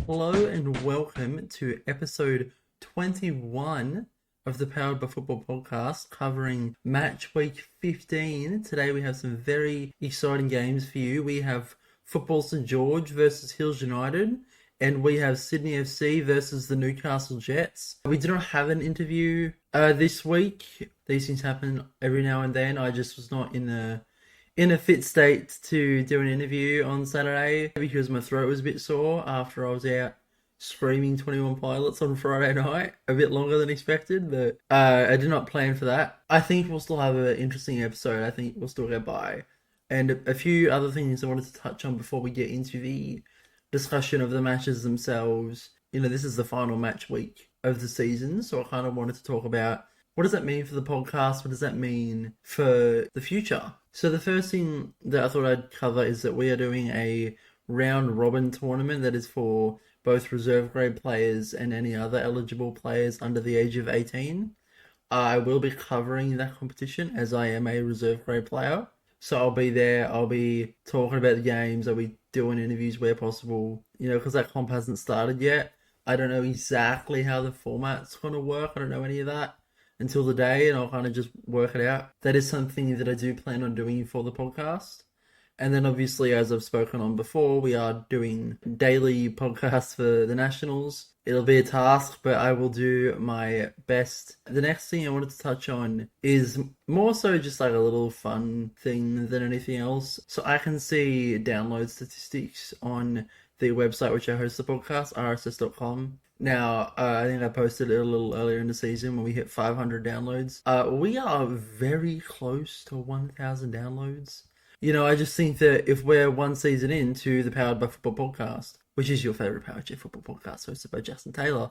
Hello and welcome to episode 21 of the Powered by Football podcast covering match week 15. Today we have some very exciting games for you. We have Football St George versus Hills United, and we have Sydney FC versus the Newcastle Jets. We do not have an interview this week. These things happen every now and then. I just was not in a fit state to do an interview on Saturday because my throat was a bit sore after I was out screaming 21 Pilots on Friday night, a bit longer than expected, but I did not plan for that. I think we'll still have an interesting episode. I think we'll still get by. And a few other things I wanted to touch on before we get into the discussion of the matches themselves. You know, this is the final match week of the season, so I kind of wanted to talk about what does that mean for the podcast? What does that mean for the future? So the first thing that I thought I'd cover is that we are doing a round robin tournament that is for both reserve grade players and any other eligible players under the age of 18. I will be covering that competition as I am a reserve grade player. So I'll be there, I'll be talking about the games, I'll be doing interviews where possible, you know, because that comp hasn't started yet. I don't know exactly how the format's going to work. I don't know any of that until the day, and I'll kind of just work it out. That is something that I do plan on doing for the podcast. And then obviously, as I've spoken on before, we are doing daily podcasts for the Nationals. It'll be a task, but I will do my best. The next thing I wanted to touch on is more so just like a little fun thing than anything else. So I can see download statistics on the website which I host the podcast, rss.com. Now, I think I posted it a little earlier in the season when we hit 500 downloads. We are very close to 1,000 downloads. You know, I just think that if we're one season into the Powered by Football podcast, which is your favourite Powered by Football podcast hosted by Justin Taylor,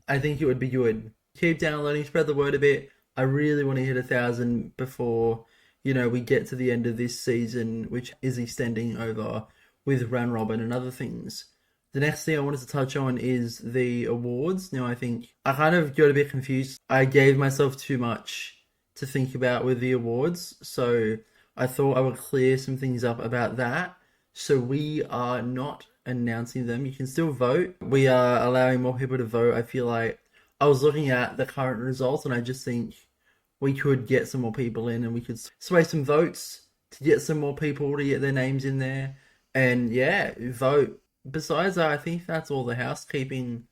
I think it would be good. Keep downloading, spread the word a bit. I really want to hit 1,000 before, you know, we get to the end of this season, which is extending over with round robin and other things. The next thing I wanted to touch on is the awards. Now, I think I kind of got a bit confused. I gave myself too much to think about with the awards, so I thought I would clear some things up about that. So we are not announcing them. You can still vote. We are allowing more people to vote. I feel like I was looking at the current results and I just think we could get some more people in and we could sway some votes to get some more people to get their names in there. And yeah, vote. Besides that, I think that's all the housekeeping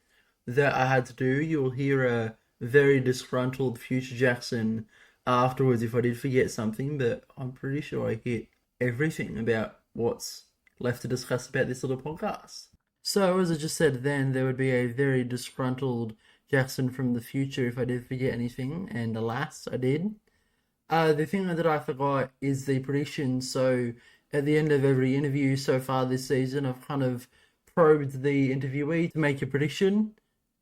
that I had to do. You'll hear a very disgruntled Future Jackson afterwards if I did forget something, but I'm pretty sure I hit everything about what's left to discuss about this little podcast. So, as I just said then, there would be a very disgruntled Jackson from the future if I did forget anything, and alas, I did. The thing that I forgot is the prediction. So, at the end of every interview so far this season, I've kind of probed the interviewee to make a prediction,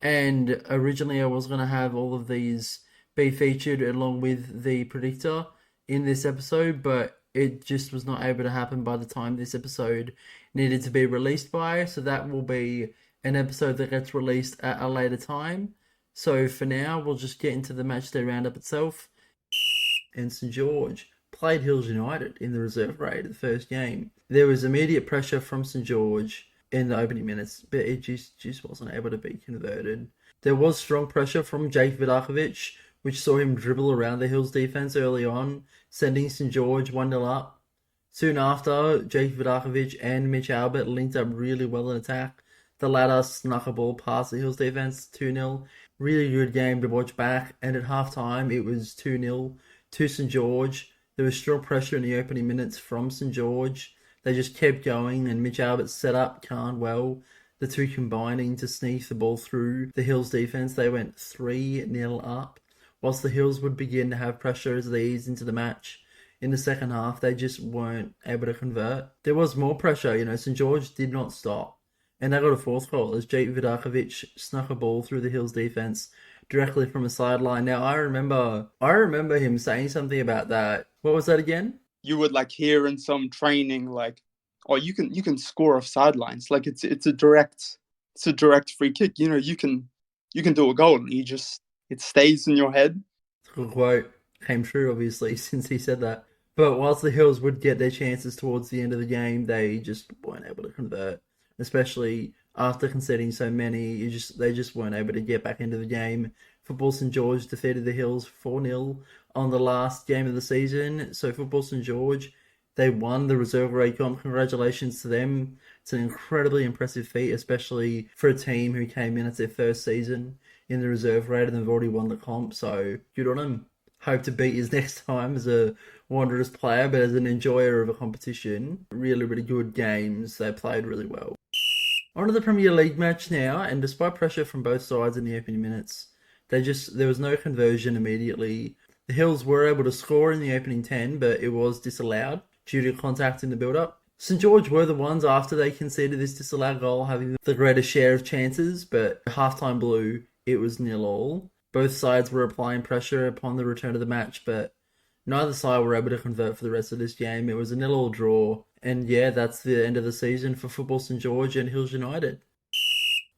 and originally I was going to have all of these be featured along with the predictor in this episode, but it just was not able to happen by the time this episode needed to be released by, so that will be an episode that gets released at a later time. So for now, we'll just get into the Matchday Roundup itself. And St George played Hills United in the reserve grade the first game. There was immediate pressure from St George in the opening minutes, but it just wasn't able to be converted. There was strong pressure from Jake Vidakovic, which saw him dribble around the Hills defence early on, sending St George 1-0 up. Soon after, Jake Vidakovic and Mitch Albert linked up really well in attack. The latter snuck a ball past the Hills defence, 2-0. Really good game to watch back, and at half-time it was 2-0 to St George. There was strong pressure in the opening minutes from St George. They just kept going, and Mitch Albert set up Khan well. The two combining to sneak the ball through the Hills defence. They went 3-0 up. Whilst the Hills would begin to have pressure as they eased into the match in the second half, they just weren't able to convert. There was more pressure, you know, St George did not stop. And they got a fourth goal as Jake Vidakovic snuck a ball through the Hills defence directly from a sideline. Now, I remember him saying something about that. What was that again? You would like hear in some training, like, oh, you can score off sidelines. Like it's a direct free kick. You know, you can do a goal and it stays in your head. Good quote. Came true, obviously, since he said that. But whilst the Hills would get their chances towards the end of the game, they just weren't able to convert. Especially after conceding so many, they just weren't able to get back into the game. Football St George defeated the Hills 4-0 on the last game of the season. So Football St George, they won the reserve grade comp. Congratulations to them. It's an incredibly impressive feat, especially for a team who came in as their first season in the reserve grade and they've already won the comp. So good on them. Hope to beat his next time as a Wanderers player, but as an enjoyer of a competition, really, really good games. They played really well. On to the Premier League match now, and despite pressure from both sides in the opening minutes, there was no conversion immediately. The Hills were able to score in the opening 10, but it was disallowed due to contact in the build-up. St George were the ones after they conceded this disallowed goal having the greatest share of chances, but half-time blue, it was 0-0. Both sides were applying pressure upon the return of the match, but neither side were able to convert for the rest of this game. It was a 0-0 draw. And yeah, that's the end of the season for Football St George and Hills United.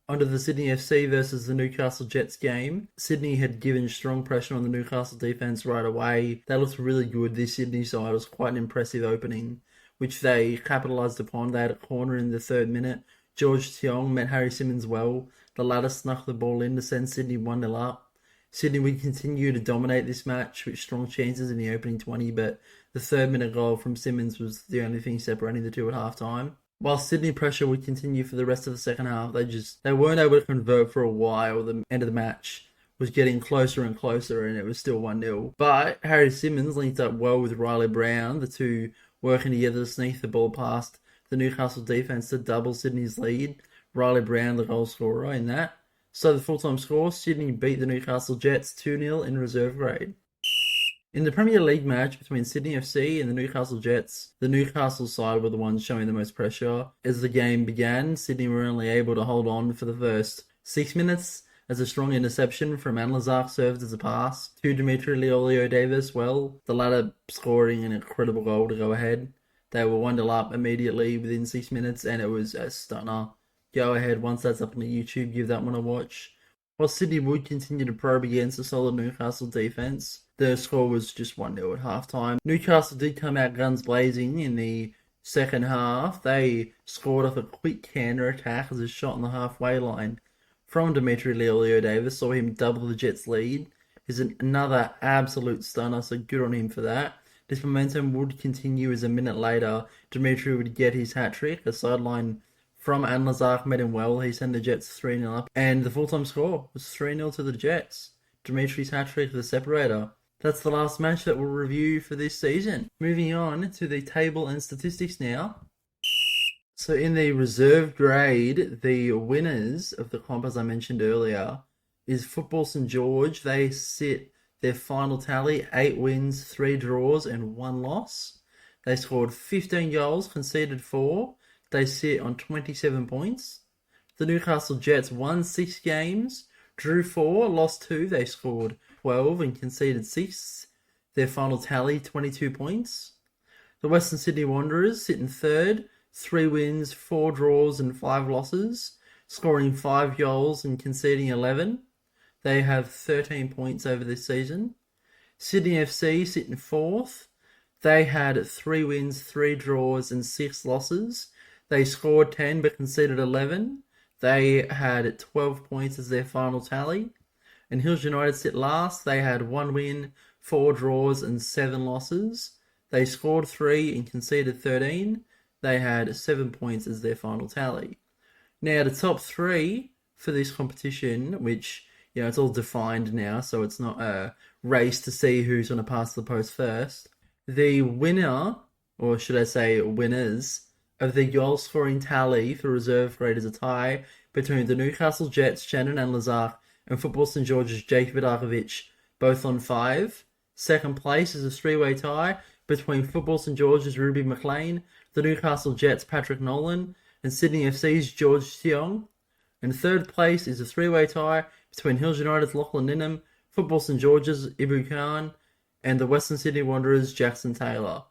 Onto the Sydney FC versus the Newcastle Jets game. Sydney had given strong pressure on the Newcastle defence right away. They looked really good. This Sydney side was quite an impressive opening, which they capitalised upon. They had a corner in the 3rd minute. George Tiong met Harry Simmons well. The latter snuck the ball in to send Sydney 1-0 up. Sydney would continue to dominate this match with strong chances in the opening 20, but the 3rd minute goal from Simmons was the only thing separating the two at half time. While Sydney pressure would continue for the rest of the second half, they weren't able to convert for a while. The end of the match was getting closer and closer, and it was still 1-0. But Harry Simmons linked up well with Riley Brown, the two working together to sneak the ball past the Newcastle defence to double Sydney's lead. Riley Brown, the goal scorer in that. So the full-time score, Sydney beat the Newcastle Jets 2-0 in reserve grade. In the Premier League match between Sydney FC and the Newcastle Jets, the Newcastle side were the ones showing the most pressure. As the game began, Sydney were only able to hold on for the first 6 minutes as a strong interception from Anlazar served as a pass to Dimitri Leolio-Davis. The latter scoring an incredible goal to go ahead. They were 1-0 up immediately within 6 minutes, and it was a stunner. Go ahead, once that's up on the YouTube, give that one a watch. While Sydney would continue to probe against a solid Newcastle defence, the score was just 1-0 at half-time. Newcastle did come out guns blazing in the second half. They scored off a quick counter-attack as a shot on the halfway line from Dimitri Leolio-Davis saw him double the Jets' lead. Is another absolute stunner, so good on him for that. This momentum would continue as a minute later, Dimitri would get his hat-trick, a sideline from Anlazar met him well. He sent the Jets 3-0 up. And the full-time score was 3-0 to the Jets. Dimitri's hat-trick, the separator. That's the last match that we'll review for this season. Moving on to the table and statistics now. So in the reserve grade, the winners of the comp, as I mentioned earlier, is Football St George. They sit their final tally, 8 wins, 3 draws and 1 loss. They scored 15 goals, conceded 4. They sit on 27 points. The Newcastle Jets won 6 games, drew 4, lost 2. They scored 12 and conceded 6. Their final tally, 22 points. The Western Sydney Wanderers sit in 3rd, 3 wins, 4 draws and 5 losses, scoring 5 goals and conceding 11. They have 13 points over this season. Sydney FC sit in 4th. They had 3 wins, 3 draws and 6 losses. They scored 10 but conceded 11. They had 12 points as their final tally. And Hills United sit last. They had 1 win, 4 draws and 7 losses. They scored 3 and conceded 13. They had 7 points as their final tally. Now the top 3 for this competition, which, it's all defined now, so it's not a race to see who's going to pass the post first. The winner, or should I say winners, of the goal scoring tally for reserve grade is a tie between the Newcastle Jets' Shannon Anlazar and Football St George's Jake Vidakovic, both on 5. Second place is a 3-way tie between Football St George's Ruby McLean, the Newcastle Jets' Patrick Nolan, and Sydney FC's George Tiong. And third place is a 3-way tie between Hills United's Lachlan Ninham, Football St George's Ibu Khan, and the Western Sydney Wanderers' Jackson Taylor.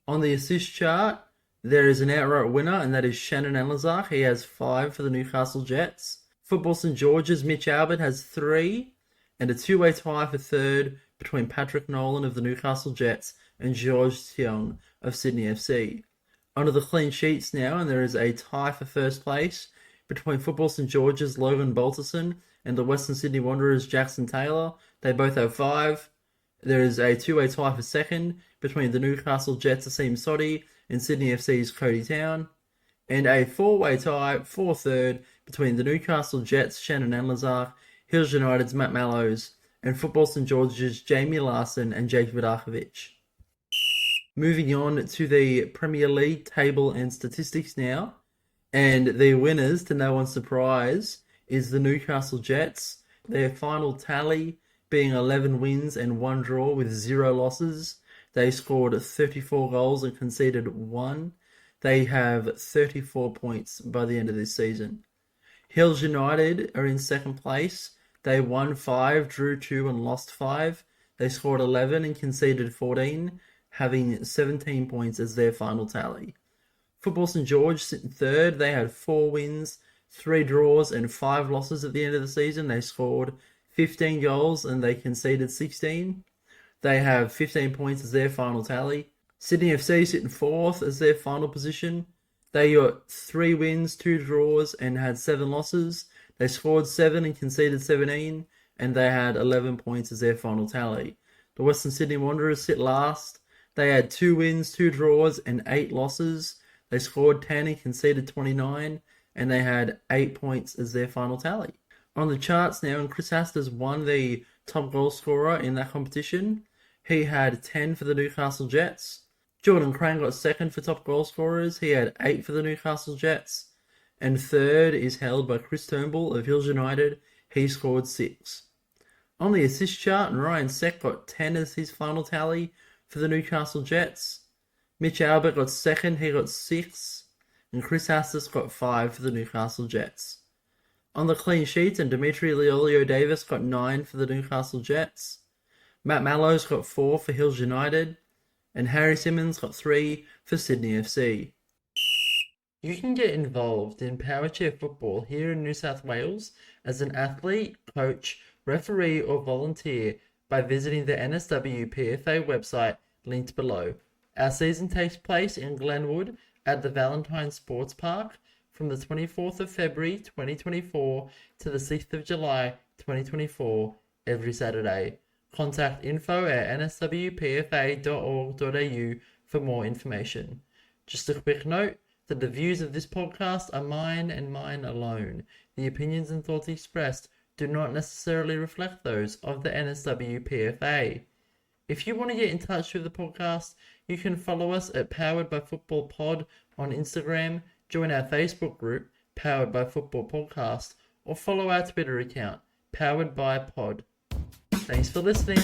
On the assist chart, there is an outright winner, and that is Shannon Anlazar. He has 5 for the Newcastle Jets. Football St George's Mitch Albert has 3, and a 2-way tie for third between Patrick Nolan of the Newcastle Jets and George Tiong of Sydney FC. Under the clean sheets now, and there is a tie for first place between Football St George's Logan Balterson and the Western Sydney Wanderers Jackson Taylor. They both have 5. There is a two-way tie for second between the Newcastle Jets Asim Sodhi and Sydney FC's Cody Town. And a 4-way tie for third between the Newcastle Jets Shannon Anlazar, Hills United's Matt Mallows, and Football St George's Jamie Larson and Jake Vidakovic. Moving on to the Premier League table and statistics now. And the winners, to no one's surprise, is the Newcastle Jets. Their final tally being 11 wins and 1 draw with 0 losses. They scored 34 goals and conceded 1. They have 34 points by the end of this season. Hills United are in second place. They won 5, drew 2 and lost 5. They scored 11 and conceded 14, having 17 points as their final tally. Football St George sit in third. They had 4 wins, 3 draws and 5 losses at the end of the season. They scored 15 goals and they conceded 16. They have 15 points as their final tally. Sydney FC sit in fourth as their final position. They got 3 wins, 2 draws and had 7 losses. They scored 7 and conceded 17, and they had 11 points as their final tally. The Western Sydney Wanderers sit last. They had 2 wins, 2 draws and 8 losses. They scored 10 and conceded 29, and they had 8 points as their final tally. On the charts now, and Chris Haster's won the top goal scorer in that competition. He had 10 for the Newcastle Jets. Jordan Crane got second for top goal scorers. He had 8 for the Newcastle Jets. And third is held by Chris Turnbull of Hills United. He scored 6. On the assist chart, Ryan Seck got 10 as his final tally for the Newcastle Jets. Mitch Albert got second. He got 6. And Chris Hastis got 5 for the Newcastle Jets. On the clean sheets, and Dimitri Leolio-Davis got 9 for the Newcastle Jets. Matt Mallows got 4 for Hills United. And Harry Simmons got 3 for Sydney FC. You can get involved in Powerchair football here in New South Wales as an athlete, coach, referee or volunteer by visiting the NSW PFA website linked below. Our season takes place in Glenwood at the Valentine Sports Park from the 24th of February 2024 to the 6th of July 2024 every Saturday. Contact info@nswpfa.org.au for more information. Just a quick note that the views of this podcast are mine and mine alone. The opinions and thoughts expressed do not necessarily reflect those of the NSW PFA. If you want to get in touch with the podcast, you can follow us at Powered by Football Pod on Instagram, join our Facebook group, Powered by Football Podcast, or follow our Twitter account, Powered by Pod. Thanks for listening.